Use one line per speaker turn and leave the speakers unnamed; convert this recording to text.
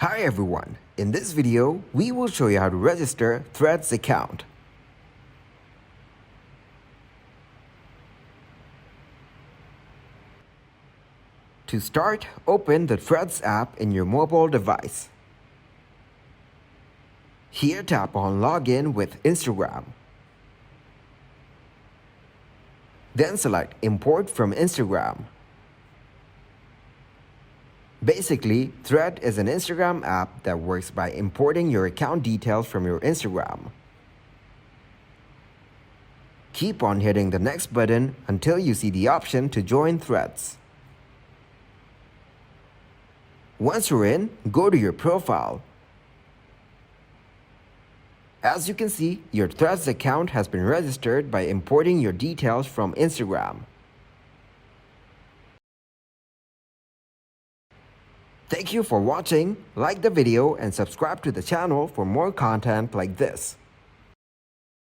Hi everyone, in this video, we will show you how to register Threads account. To start, open the Threads app in your mobile device. Here tap on Login with Instagram. Then select Import from Instagram. Basically, Thread is an Instagram app that works by importing your account details from your Instagram. Keep on hitting the next button until you see the option to join Threads. Once you're in, go to your profile. As you can see, your Threads account has been registered by importing your details from Instagram. Thank you for watching, like the video and subscribe to the channel for more content like this.